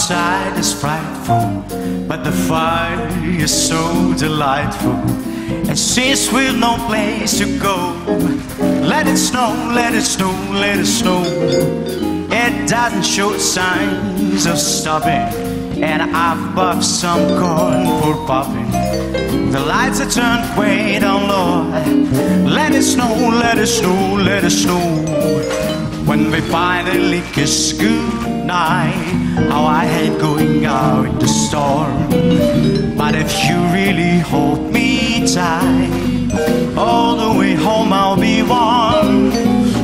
outside is frightful, but the fire is so delightful. And since we've no place to go, let it snow, let it snow, let it snow. It doesn't show signs of stopping, and I've buffed some corn for popping. The lights are turned way down low. Let it snow, let it snow, let it snow. When we finally kiss goodnight, how I hate going out in the storm. But if you really hold me tight, all the way home I'll be warm.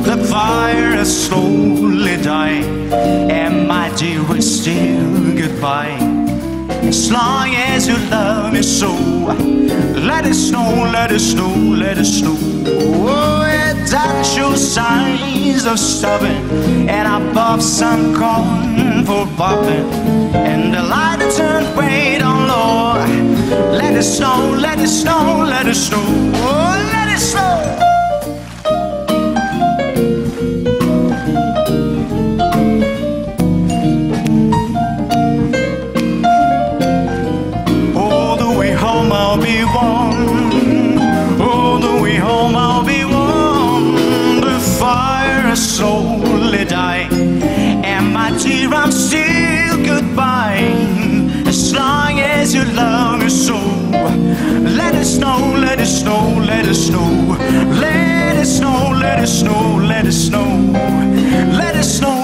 The fire is slowly dying, and my dear will still goodbye. As long as you love me so, let it snow, let it snow, let it snow. Oh, it doesn't show signs of stopping, and above some corn for popping, and the light turned way down low. Let it snow, let it snow, let it snow. Oh, let it snow. I'll be warm. All the way home I'll be warm. The fire is slowly dying, and my dear I'm still goodbye. As long as you love me so, let it snow, let it snow, let it snow. Let it snow, let it snow, let it snow. Let it snow.